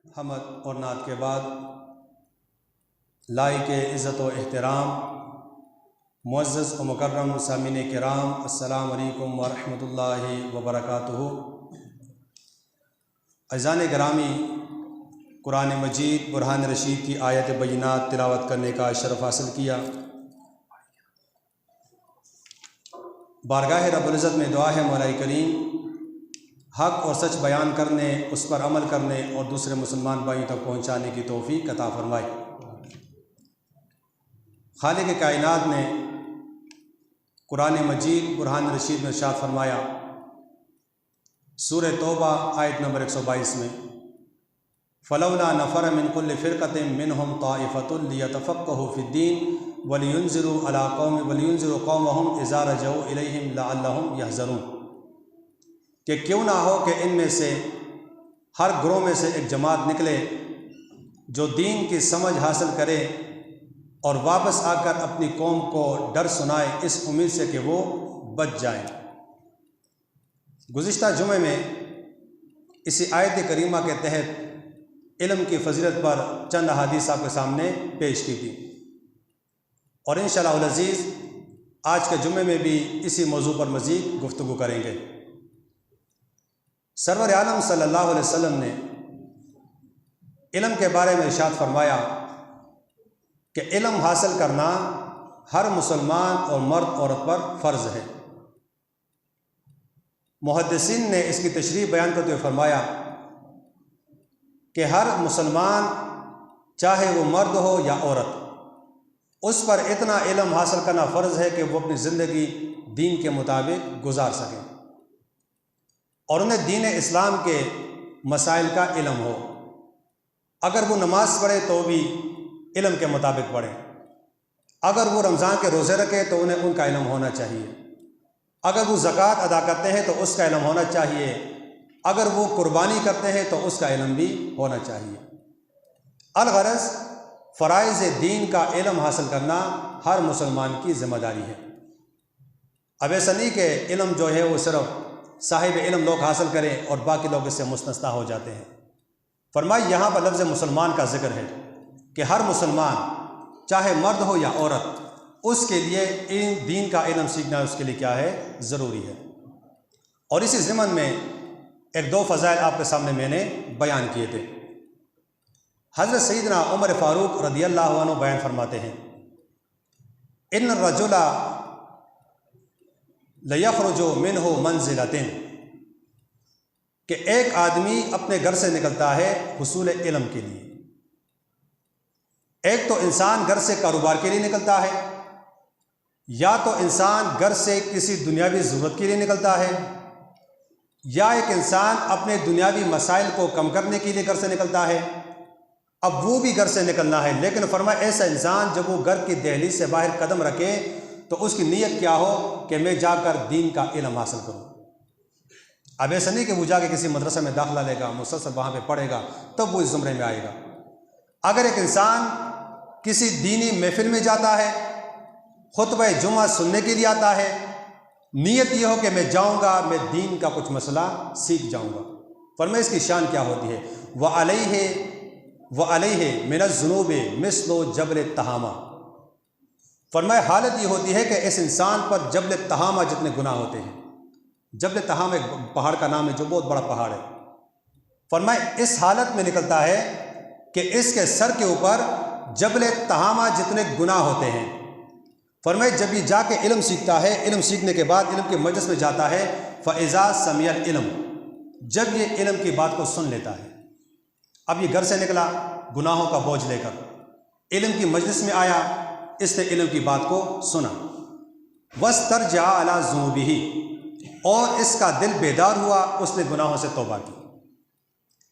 حمد اور نعت کے بعد لائق عزت و احترام معزز و مکرم سامعین کرام، السلام علیکم ورحمۃ اللہ وبرکاتہ۔ عزیزان گرامی، قرآن مجید برہان رشید کی آیت بینات تلاوت کرنے کا شرف حاصل کیا۔ بارگاہ رب العزت میں دعا ہے مولا کریم حق اور سچ بیان کرنے، اس پر عمل کرنے اور دوسرے مسلمان بھائیوں تک پہنچانے کی توفیق عطا فرمائے۔ خالق کائنات نے قرآن مجید برہان رشید میں ارشاد فرمایا، سورہ توبہ آیت نمبر 122 میں، فلولا نفر من كل فرقة منهم طائفة ليتفقهوا في الدين ولينذروا قومهم إذا رجعوا إليهم لعلهم يحذرون، کہ کیوں نہ ہو کہ ان میں سے ہر گروہ میں سے ایک جماعت نکلے جو دین کی سمجھ حاصل کرے اور واپس آ کر اپنی قوم کو ڈر سنائے، اس امید سے کہ وہ بچ جائیں۔ گزشتہ جمعے میں اسی آیت کریمہ کے تحت علم کی فضیلت پر چند احادیث آپ کے سامنے پیش کی تھی، اور انشاءاللہ العزیز آج کے جمعے میں بھی اسی موضوع پر مزید گفتگو کریں گے۔ سرور عالم صلی اللہ علیہ وسلم نے علم کے بارے میں ارشاد فرمایا کہ علم حاصل کرنا ہر مسلمان اور مرد عورت پر فرض ہے۔ محدثین نے اس کی تشریح بیان کرتے ہوئے فرمایا کہ ہر مسلمان چاہے وہ مرد ہو یا عورت، اس پر اتنا علم حاصل کرنا فرض ہے کہ وہ اپنی زندگی دین کے مطابق گزار سکیں اور انہیں دین اسلام کے مسائل کا علم ہو۔ اگر وہ نماز پڑھے تو بھی علم کے مطابق پڑھیں، اگر وہ رمضان کے روزے رکھے تو انہیں ان کا علم ہونا چاہیے، اگر وہ زکوٰۃ ادا کرتے ہیں تو اس کا علم ہونا چاہیے، اگر وہ قربانی کرتے ہیں تو اس کا علم بھی ہونا چاہیے۔ الغرض فرائض دین کا علم حاصل کرنا ہر مسلمان کی ذمہ داری ہے۔ اب ایسا نہیں کہ علم جو ہے وہ صرف صاحب علم لوگ حاصل کریں اور باقی لوگ اس سے مستثنی ہو جاتے ہیں۔ فرمائی یہاں پر لفظ مسلمان کا ذکر ہے کہ ہر مسلمان چاہے مرد ہو یا عورت، اس کے لیے دین کا علم سیکھنا اس کے لیے کیا ہے؟ ضروری ہے۔ اور اسی ضمن میں ایک دو فضائل آپ کے سامنے میں نے بیان کیے تھے۔ حضرت سیدنا عمر فاروق رضی اللہ عنہ بیان فرماتے ہیں، ان الرجل لیخرج منہ منزلتین، کہ ایک آدمی اپنے گھر سے نکلتا ہے حصول علم کے لیے۔ ایک تو انسان گھر سے کاروبار کے لیے نکلتا ہے، یا تو انسان گھر سے کسی دنیاوی ضرورت کے لیے نکلتا ہے، یا ایک انسان اپنے دنیاوی مسائل کو کم کرنے کے لیے گھر سے نکلتا ہے۔ اب وہ بھی گھر سے نکلنا ہے، لیکن فرمایا ایسا انسان جب وہ گھر کی دہلیز سے باہر قدم رکھے تو اس کی نیت کیا ہو کہ میں جا کر دین کا علم حاصل کروں۔ اب ایسا نہیں کہ وہ جا کے کسی مدرسہ میں داخلہ لے گا، مسلسل وہاں پہ پڑھے گا تب وہ اس زمرے میں آئے گا۔ اگر ایک انسان کسی دینی محفل میں جاتا ہے، خطبہ جمعہ سننے کے لیے آتا ہے، نیت یہ ہو کہ میں جاؤں گا، میں دین کا کچھ مسئلہ سیکھ جاؤں گا، فرمایا اس کی شان کیا ہوتی ہے؟ وَعَلَيْهِ مِنَ الذُّنُوبِ مِثْلُ جَبْلِ التَّہامہ، فرمایا حالت یہ ہوتی ہے کہ اس انسان پر جبل تہامہ جتنے گناہ ہوتے ہیں۔ جبل تہامہ ایک پہاڑ کا نام ہے جو بہت بڑا پہاڑ ہے۔ فرمایا اس حالت میں نکلتا ہے کہ اس کے سر کے اوپر جبل تہامہ جتنے گناہ ہوتے ہیں۔ فرمایا جب یہ جا کے علم سیکھتا ہے، علم سیکھنے کے بعد علم کے مجلس میں جاتا ہے، فَإِذَا سَمِعَ الْعِلْمُ، جب یہ علم کی بات کو سن لیتا ہے، اب یہ گھر سے نکلا گناہوں کا بوجھ لے کر، علم کی مجلس میں آیا، اس نے علم کی بات کو سنا، وَاسْتَرْجَعَ عَلَىٰ ذُنُوبِهِ، اور اس کا دل بیدار ہوا، اس نے گناہوں سے توبہ کی۔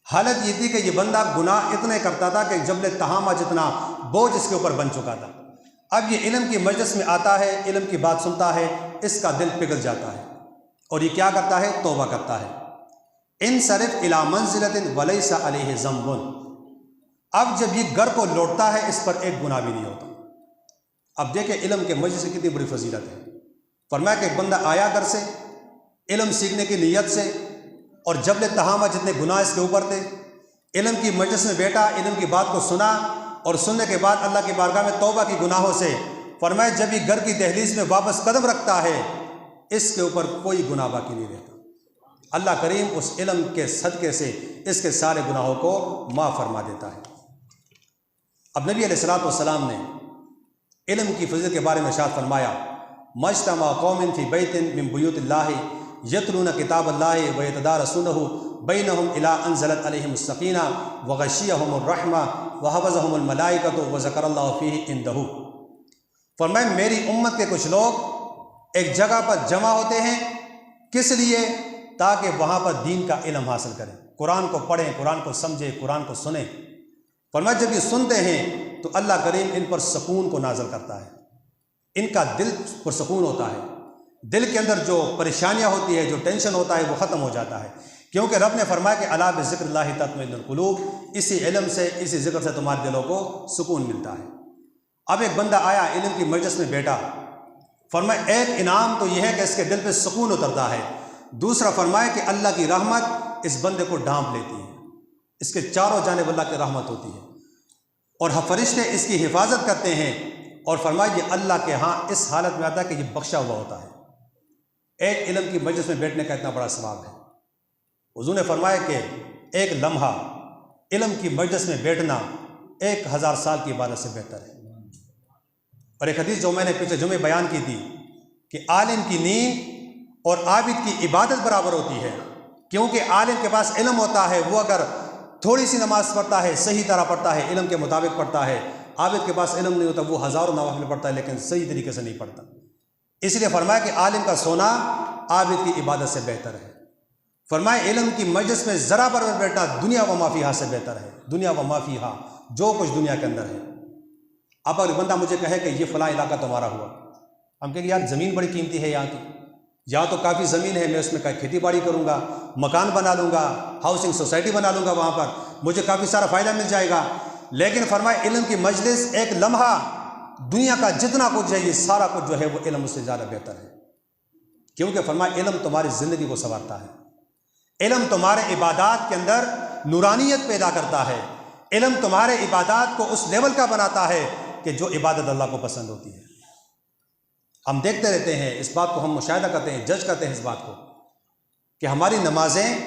حالت یہ تھی کہ یہ بندہ گناہ اتنے کرتا تھا کہ جبل تہامہ جتنا بوجھ اس کے اوپر بن چکا تھا۔ اب یہ علم کی مجلس میں آتا ہے، علم کی بات سنتا ہے، اس کا دل پگھل جاتا ہے اور یہ کیا کرتا ہے؟ توبہ کرتا ہے۔ انصرف الی منزلۃ ولیس علیہ ذنب، اب جب یہ گھر کو لوٹتا ہے اس پر ایک گناہ بھی نہیں ہوتا۔ اب دیکھیں علم کے مجلس سے کتنی بڑی فضیلت ہے۔ فرمایا کہ ایک بندہ آیا گھر سے علم سیکھنے کی نیت سے، اور جبل تہامہ جتنے گناہ اس کے اوپر تھے، علم کی مجلس میں بیٹھا، علم کی بات کو سنا، اور سننے کے بعد اللہ کی بارگاہ میں توبہ کی گناہوں سے، فرمائے جب یہ گھر کی دہلیز میں واپس قدم رکھتا ہے اس کے اوپر کوئی گناہ باقی نہیں رہتا۔ اللہ کریم اس علم کے صدقے سے اس کے سارے گناہوں کو معاف فرما دیتا ہے۔ اب نبی علیہ الصلوۃ والسلام نے علم کی فضیلت کے بارے میں ارشاد فرمایا، مجتمع قوم فی بیت من بیوت اللہ یتلون کتاب اللہ ویتدارسونہ بینہم الی انزلت علیہم السکینہ وغشیہم الرحمہ وحفظہم الملائکۃ وذکر اللہ فیہ عندہ۔ فرمایا میری امت کے کچھ لوگ ایک جگہ پر جمع ہوتے ہیں، کس لیے؟ تاکہ وہاں پر دین کا علم حاصل کریں، قرآن کو پڑھیں، قرآن کو سمجھیں، قرآن کو سنیں۔ فرمایا جب یہ سنتے ہیں تو اللہ کریم ان پر سکون کو نازل کرتا ہے، ان کا دل پرسکون ہوتا ہے، دل کے اندر جو پریشانیاں ہوتی ہے، جو ٹینشن ہوتا ہے وہ ختم ہو جاتا ہے، کیونکہ رب نے فرمایا کہ الا بذکر اللہ تطمئن القلوب، اسی علم سے، اسی ذکر سے تمہارے دلوں کو سکون ملتا ہے۔ اب ایک بندہ آیا، علم کی مجلس میں بیٹھا، فرمایا ایک انعام تو یہ ہے کہ اس کے دل پہ سکون اترتا ہے، دوسرا فرمایا کہ اللہ کی رحمت اس بندے کو ڈھانپ لیتی ہے، اس کے چاروں جانب اللہ کی رحمت ہوتی ہے، اور فرشتے اس کی حفاظت کرتے ہیں، اور فرمایا یہ اللہ کے ہاں اس حالت میں آتا ہے کہ یہ بخشا ہوا ہوتا ہے۔ ایک علم کی مجلس میں بیٹھنے کا اتنا بڑا ثواب ہے۔ حضور نے فرمایا کہ ایک لمحہ علم کی مجلس میں بیٹھنا 1000 سال کی عبادت سے بہتر ہے۔ اور ایک حدیث جو میں نے پچھلے جمعے بیان کی تھی کہ عالم کی نیند اور عابد کی عبادت برابر ہوتی ہے، کیونکہ عالم کے پاس علم ہوتا ہے، وہ اگر تھوڑی سی نماز پڑھتا ہے صحیح طرح پڑھتا ہے، علم کے مطابق پڑھتا ہے، عابد کے پاس علم نہیں ہوتا، وہ ہزاروں نوافل پڑھتا ہے لیکن صحیح طریقے سے نہیں پڑھتا۔ اس لیے فرمایا کہ عالم کا سونا عابد کی عبادت سے بہتر ہے۔ فرمایا علم کی مجلس میں ذرا برابر بیٹھنا دنیا و ما فیہا سے بہتر ہے، دنیا و ما فیہا، جو کچھ دنیا کے اندر ہے۔ اب اگر بندہ مجھے کہے کہ یہ فلاں علاقہ تمہارا ہوا، ہم کہیں گے یار زمین بڑی قیمتی ہے یہاں کی، یہاں تو کافی زمین ہے، میں اس میں کھیتی باڑی کروں گا، مکان بنا لوں گا، ہاؤسنگ سوسائٹی بنا لوں گا، وہاں پر مجھے کافی سارا فائدہ مل جائے گا۔ لیکن فرمایا علم کی مجلس ایک لمحہ دنیا کا جتنا کچھ ہے یہ سارا کچھ جو ہے وہ علم اس سے زیادہ بہتر ہے، کیونکہ فرمایا علم تمہاری زندگی کو سنوارتا ہے، علم تمہارے عبادات کے اندر نورانیت پیدا کرتا ہے، علم تمہارے عبادات کو اس لیول کا بناتا ہے کہ جو عبادت اللہ کو پسند ہوتی ہے۔ ہم دیکھتے رہتے ہیں اس بات کو، ہم مشاہدہ کرتے ہیں، جج کرتے ہیں اس بات کو کہ ہماری نمازیں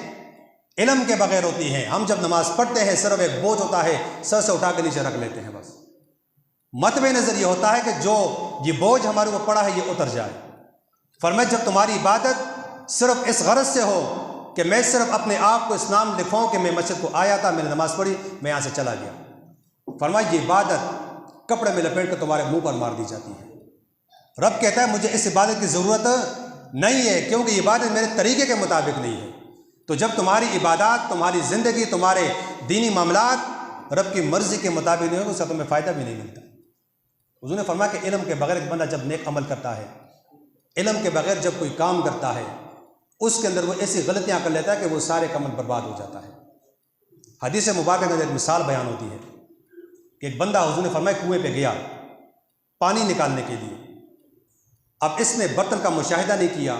علم کے بغیر ہوتی ہیں۔ ہم جب نماز پڑھتے ہیں صرف ایک بوجھ ہوتا ہے، سر سے اٹھا کے نیچے رکھ لیتے ہیں بس۔ مطمع نظر یہ ہوتا ہے کہ جو یہ بوجھ ہمارے اوپر پڑا ہے یہ اتر جائے۔ فرمایا جب تمہاری عبادت صرف اس غرض سے ہو کہ میں صرف اپنے آپ کو اسلام لکھاؤں کہ میں مسجد کو آیا تھا، میں نے نماز پڑھی، میں یہاں سے چلا گیا، فرمایا یہ عبادت کپڑے میں لپیٹ کر تمہارے منہ پر مار دی جاتی ہے۔ رب کہتا ہے مجھے اس عبادت کی ضرورت نہیں ہے، کیونکہ یہ عبادت میرے طریقے کے مطابق نہیں ہے۔ تو جب تمہاری عبادات، تمہاری زندگی، تمہارے دینی معاملات رب کی مرضی کے مطابق نہیں ہوگا، اس سے تمہیں فائدہ بھی نہیں ملتا۔ حضور نے فرمایا کہ علم کے بغیر ایک بندہ جب نیک عمل کرتا ہے، علم کے بغیر جب کوئی کام کرتا ہے، اس کے اندر وہ ایسی غلطیاں کر لیتا ہے کہ وہ سارے عمل برباد ہو جاتا ہے۔ حدیث مبارکہ میں ایک مثال بیان ہوتی ہے کہ ایک بندہ، حضور نے فرمایا، کنویں پہ گیا پانی نکالنے کے لیے۔ اب اس نے برتن کا مشاہدہ نہیں کیا،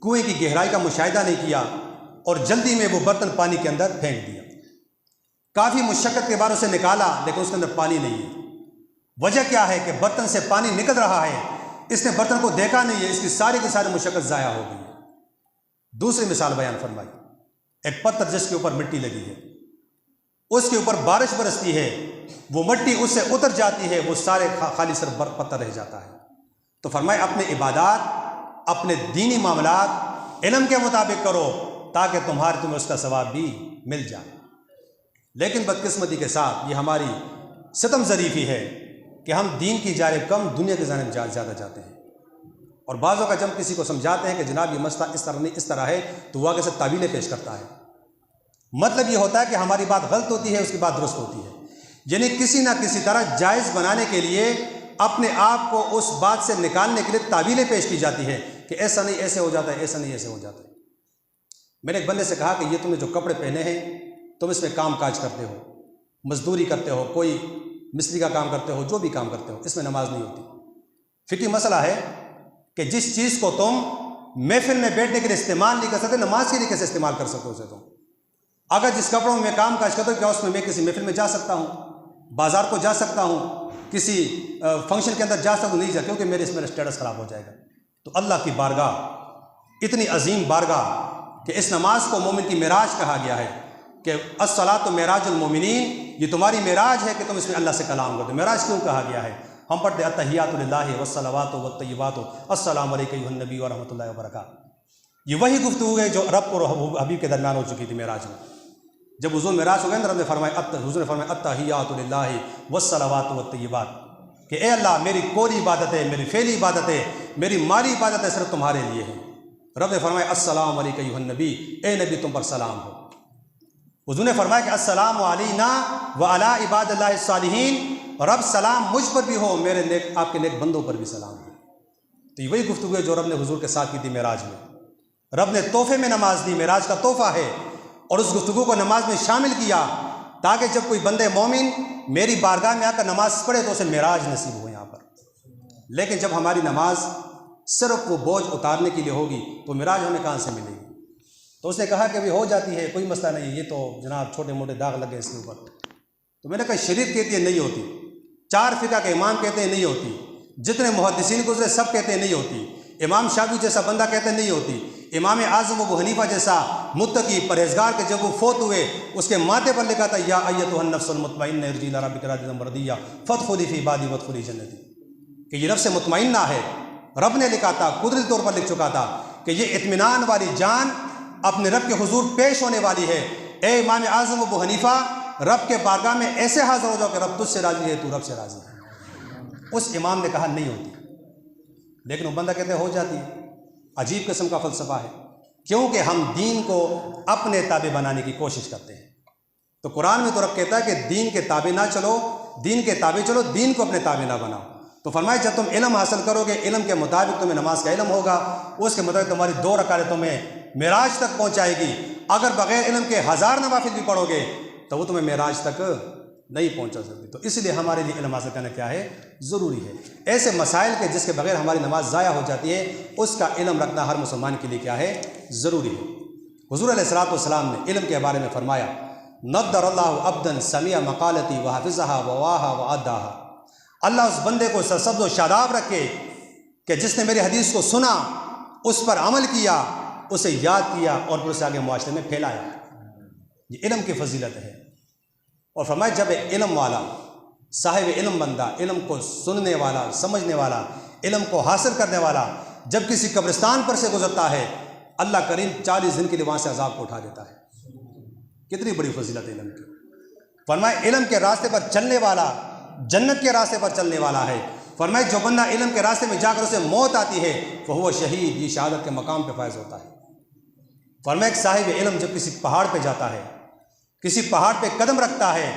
کنویں کی گہرائی کا مشاہدہ نہیں کیا، اور جلدی میں وہ برتن پانی کے اندر پھینک دیا۔ کافی مشقت کے بعد اسے نکالا لیکن اس کے اندر پانی نہیں ہے۔ وجہ کیا ہے کہ برتن سے پانی نکل رہا ہے، اس نے برتن کو دیکھا نہیں ہے، اس کی ساری مشقت ضائع ہو گئی ہے۔ دوسری مثال بیان فرمائی، ایک پتھر جس کے اوپر مٹی لگی ہے، اس کے اوپر بارش برستی ہے، وہ مٹی اس سے اتر جاتی ہے، وہ سارے خالی صرف پتھر رہ جاتا ہے۔ تو فرمائے اپنے عبادات، اپنے دینی معاملات علم کے مطابق کرو تاکہ تمہیں اس کا ثواب بھی مل جائے۔ لیکن بدقسمتی کے ساتھ یہ ہماری ستم ظریفی ہے کہ ہم دین کی جانب کم، دنیا کی جانب زیادہ جاتے ہیں۔ اور بعضوں کا جب کسی کو سمجھاتے ہیں کہ جناب یہ مسئلہ اس طرح نہیں اس طرح ہے، تو وہ آگے سے تعویلیں پیش کرتا ہے۔ مطلب یہ ہوتا ہے کہ ہماری بات غلط ہوتی ہے، اس کی بات درست ہوتی ہے، یعنی کسی نہ کسی طرح جائز بنانے کے لیے اپنے آپ کو اس بات سے نکالنے کے لیے تعویلیں پیش کی جاتی ہے کہ ایسا نہیں ایسے ہو جاتا ہے، ایسا نہیں ایسے ہو جاتا ہے۔ میں نے ایک بندے سے کہا کہ یہ تم نے جو کپڑے پہنے ہیں، تم اس میں کام کاج کرتے ہو، مزدوری کرتے ہو، کوئی مستری کا کام کرتے ہو، جو بھی کام کرتے ہو، اس میں نماز نہیں ہوتی۔ فقہی مسئلہ ہے کہ جس چیز کو تم محفل میں بیٹھنے کے لیے استعمال نہیں کر سکتے، نماز کے لیے کیسے استعمال کر سکتے ہو اسے تم؟ اگر جس کپڑوں میں کام کاج کرتا ہوں کیا اس میں کسی محفل میں جا سکتا ہوں, بازار کو جا سکتا ہوں, کسی فنکشن کے اندر جا سکتا ہوں؟ نہیں جا, کیونکہ میرا اسٹیٹس خراب ہو جائے گا. تو اللہ کی بارگاہ اتنی عظیم بارگاہ کہ اس نماز کو مومن کی معراج کہا گیا ہے کہ الصلاۃ معراج المومنین, یہ تمہاری معراج ہے کہ تم اس میں اللہ سے کلام کرو. معراج کیوں کہا گیا ہے؟ ہم پڑھتے التحیات للہ والصلوات والطیبات السلام علیک ایھا النبی ورحمۃ اللہ وبرکاتہ. یہ وہی گفتگو ہے جو رب اور حبیب کے درمیان ہو چکی تھی معراج میں. جب حضور معراج ہو گئے رب نے فرمایا, حضور نے فرمایا التحیات للہ والصلوات والطیبات, کہ اے اللہ میری قولی عبادتیں, میری فعلی عبادتیں, میری مالی عبادتیں صرف تمہارے لیے ہیں. رب نے فرمایا السلام علیک ایھا النبی, اے نبی تم پر سلام ہو. حضور نے فرمایا کہ السلام علینا وعلی عباد اللہ الصالحین, رب سلام مجھ پر بھی ہو, میرے نیک آپ کے نیک بندوں پر بھی سلام ہو. تو یہ وہی گفتگو ہے جو رب نے حضور کے ساتھ کی تھی معراج میں. رب نے تحفے میں نماز دی, معراج کا تحفہ ہے, اور اس گفتگو کو نماز میں شامل کیا تاکہ جب کوئی بندے مومن میری بارگاہ میں آ کر نماز پڑھے تو اسے معراج نصیب ہو یہاں پر. لیکن جب ہماری نماز صرف وہ بوجھ اتارنے کے لیے ہوگی تو معراج ہمیں کہاں سے ملے گی؟ تو اس نے کہا کہ ہو جاتی ہے, کوئی مسئلہ نہیں, یہ تو جناب چھوٹے موٹے داغ لگے اس کے اوپر. تو میں نے کہا شریعت کہتی ہے نہیں ہوتی, 4 فقہ کے امام کہتے ہیں نہیں ہوتی, جتنے محدثین گزرے سب کہتے ہیں نہیں ہوتی, امام شافعی جیسا بندہ کہتے ہیں نہیں ہوتی, امام اعظم ابو حنیفہ جیسا متقی پرہیزگار کے جب وہ فوت ہوئے اس کے ماتھے پر لکھا تھا یا ایتھا النفس المطمئنہ ارجعی الی ربک راضیۃ مرضیہ فادخلی فی عبادی وادخلی جنتی, کہ یہ نفس مطمئنہ ہے. رب نے لکھا تھا, قدرتی طور پر لکھ چکا تھا کہ یہ اطمینان والی جان اپنے رب کے حضور پیش ہونے والی ہے. اے امام اعظم ابو حنیفہ, رب کے بارگاہ میں ایسے حاضر ہو جاؤ کہ رب تجھ سے راضی ہے, تو رب سے راضی ہے. اس امام نے کہا نہیں ہوتی, لیکن وہ بندہ کہتے ہو جاتی ہے. عجیب قسم کا فلسفہ ہے, کیونکہ ہم دین کو اپنے تابع بنانے کی کوشش کرتے ہیں. تو قرآن میں تو رب کہتا ہے کہ دین کے تابع نہ چلو, دین کے تابع چلو, دین کو اپنے تابع نہ بناؤ. تو فرمائے جب تم علم حاصل کرو گے, علم کے مطابق تمہیں نماز کا علم ہوگا, اس کے مطابق تمہاری 2 رکعتیں تمہیں معراج تک پہنچائے گی. اگر بغیر علم کے 1000 نوافل بھی پڑھو گے تو وہ تمہیں معراج تک نہیں پہنچا سکتی. تو اس لیے ہمارے لیے علم حاصل کرنا کیا ہے؟ ضروری ہے. ایسے مسائل کے جس کے بغیر ہماری نماز ضائع ہو جاتی ہے, اس کا علم رکھنا ہر مسلمان کے لیے کیا ہے؟ ضروری ہے. حضور علیہ الصلوۃ والسلام نے علم کے بارے میں فرمایا نضر اللہ عبدا سمع مقالتی وحفظها وواها واداها, اللہ اس بندے کو سرسبز و شاداب رکھے کہ جس نے میری حدیث کو سنا, اس پر عمل کیا, اسے یاد کیا اور پھر اسے آگے معاشرے میں پھیلایا. یہ علم کی فضیلت ہے. اور فرمایا جب علم والا, صاحب علم بندہ, علم کو سننے والا, سمجھنے والا, علم کو حاصل کرنے والا جب کسی قبرستان پر سے گزرتا ہے, اللہ کریم 40 دن کے لیے وہاں سے عذاب کو اٹھا دیتا ہے. کتنی بڑی فضیلت ہے علم کی. فرمایا علم کے راستے پر چلنے والا جنت کے راستے پر چلنے والا ہے. فرمایا جو بندہ علم کے راستے میں جا کر اسے موت آتی ہے فہو شہید, یہ شہادت کے مقام پہ فائز ہوتا ہے. فرمایا ایک صاحب علم جب کسی پہاڑ پہ جاتا ہے, کسی پہاڑ پہ قدم رکھتا ہے,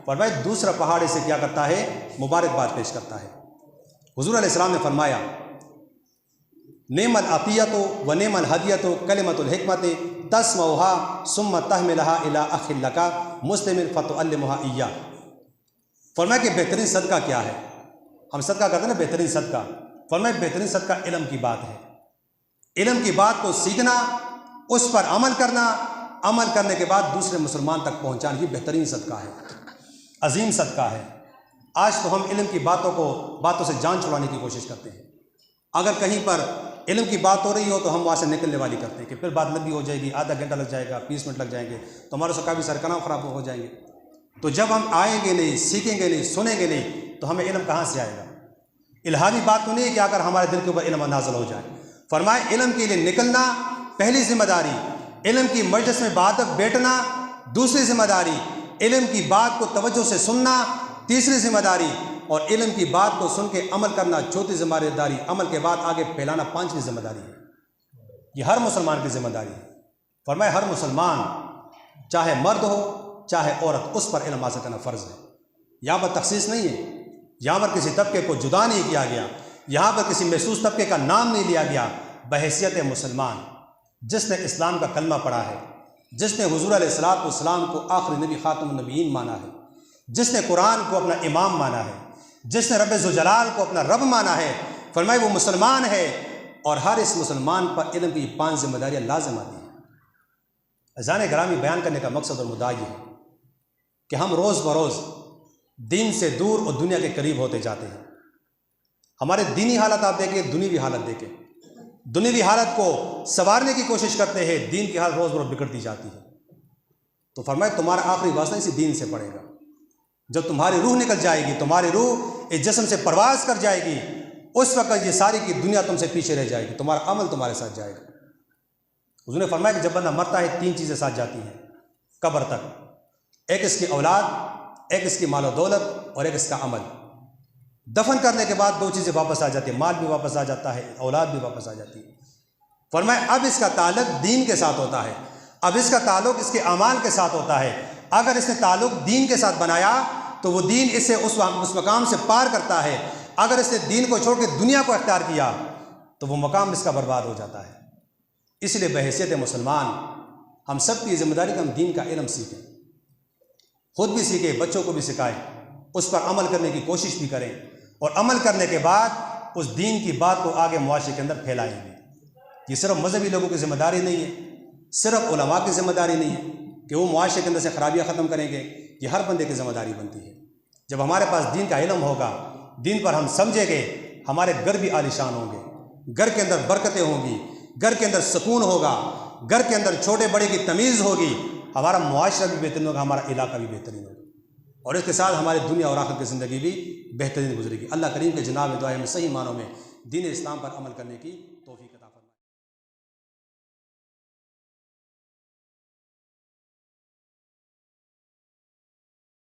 فرمایا دوسرا پہاڑ اسے کیا کرتا ہے؟ مبارکباد پیش کرتا ہے. حضور علیہ السلام نے فرمایا نعم العطیۃ و نعم الہدیۃ کلمۃ الحکمت تسمعها ثم تحملها الی اخ لک مسلم فتعلمها ایاہ. فرمایا کہ بہترین صدقہ کیا ہے؟ ہم صدقہ کرتے ہیں نا, بہترین صدقہ. فرمایا بہترین صدقہ علم کی بات ہے. علم کی بات کو سیکھنا, اس پر عمل کرنا, عمل کرنے کے بعد دوسرے مسلمان تک پہنچانا, یہ بہترین صدقہ ہے, عظیم صدقہ ہے. آج تو ہم علم کی باتوں سے جان چھڑانے کی کوشش کرتے ہیں. اگر کہیں پر علم کی بات ہو رہی ہو تو ہم وہاں سے نکلنے والی کرتے ہیں کہ پھر بات لمبی ہو جائے گی, آدھا گھنٹہ لگ جائے گا, 20 منٹ لگ جائیں گے, تو ہمارے سے کافی سارے کلام خراب ہو جائیں گے. تو جب ہم آئیں گے نہیں, سیکھیں گے نہیں, سنیں گے نہیں, تو ہمیں علم کہاں سے آئے گا؟ الہامی بات تو نہیں ہے کہ اگر ہمارے دل کے اوپر علم نازل ہو جائے. فرمائے علم کے لیے نکلنا پہلی ذمہ داری, علم کی مجلس میں بات تک بیٹھنا دوسری ذمہ داری, علم کی بات کو توجہ سے سننا تیسری ذمہ داری, اور علم کی بات کو سن کے عمل کرنا چوتھی ذمہ داری, عمل کے بعد آگے پھیلانا 5ویں ذمہ داری ہے. یہ ہر مسلمان کی ذمہ داری ہے. فرمائے ہر مسلمان چاہے مرد ہو چاہے عورت, اس پر علم حاصل کرنا فرض ہے. یہاں پر تخصیص نہیں ہے, یہاں پر کسی طبقے کو جدا نہیں کیا گیا, یہاں پر کسی محسوس طبقے کا نام نہیں لیا گیا. بحیثیت مسلمان جس نے اسلام کا کلمہ پڑھا ہے, جس نے حضور علیہ الصلوۃ والسلام کو آخری نبی خاتم النبیین مانا ہے, جس نے قرآن کو اپنا امام مانا ہے, جس نے رب ذوالجلال کو اپنا رب مانا ہے, فرمائے وہ مسلمان ہے. اور ہر اس مسلمان پر علم کی 5 ذمہ داریاں لازم آتی ہیں. عزیزان گرامی، بیان کرنے کا مقصد اور مدعا یہ ہے کہ ہم روز بروز دین سے دور اور دنیا کے قریب ہوتے جاتے ہیں۔ ہمارے دینی حالت آپ دیکھیں، دنیوی حالت دیکھیں، دنیوی حالت کو سنوارنے کی کوشش کرتے ہیں، دین کی حالت روز بروز بگڑتی جاتی ہے۔ تو فرمایا تمہارا آخری واسطہ اسی دین سے پڑے گا۔ جب تمہاری روح نکل جائے گی، تمہاری روح اس جسم سے پرواز کر جائے گی، اس وقت یہ ساری کی دنیا تم سے پیچھے رہ جائے گی، تمہارا عمل تمہارے ساتھ جائے گا۔ حضور نے فرمایا کہ جب بندہ مرتا ہے 3 چیزیں ساتھ جاتی ہیں قبر تک، ایک اس کی اولاد، ایک اس کی مال و دولت، اور ایک اس کا عمل۔ دفن کرنے کے بعد 2 چیزیں واپس آ جاتی ہیں، مال بھی واپس آ جاتا ہے، اولاد بھی واپس آ جاتی ہے۔ فرمایا اب اس کا تعلق دین کے ساتھ ہوتا ہے، اب اس کا تعلق اس کے اعمال کے ساتھ ہوتا ہے۔ اگر اس نے تعلق دین کے ساتھ بنایا تو وہ دین اسے اس مقام سے پار کرتا ہے، اگر اس نے دین کو چھوڑ کے دنیا کو اختیار کیا تو وہ مقام اس کا برباد ہو جاتا ہے۔ اس لیے بحیثیت مسلمان ہم سب کی ذمہ داری کہ ہم دین کا علم سیکھیں، خود بھی سیکھیں، بچوں کو بھی سکھائیں، اس پر عمل کرنے کی کوشش بھی کریں، اور عمل کرنے کے بعد اس دین کی بات کو آگے معاشرے کے اندر پھیلائیں گے۔ یہ صرف مذہبی لوگوں کی ذمہ داری نہیں ہے، صرف علماء کی ذمہ داری نہیں ہے کہ وہ معاشرے کے اندر سے خرابیاں ختم کریں گے، یہ ہر بندے کی ذمہ داری بنتی ہے۔ جب ہمارے پاس دین کا علم ہوگا، دین پر ہم سمجھیں گے، ہمارے گھر بھی عالیشان ہوں گے، گھر کے اندر برکتیں ہوں گی، گھر کے اندر سکون ہوگا، گھر کے اندر چھوٹے بڑے کی تمیز ہوگی، ہمارا معاشرہ بھی بہترین ہوگا، ہمارا علاقہ بھی بہترین ہوگا، اور اس کے ساتھ ہماری دنیا اور آخرت کی زندگی بھی بہترین گزرے گی۔ اللہ کریم کے جناب دعا ہمیں صحیح معنوں میں دین اسلام پر عمل کرنے کی توفیق عطا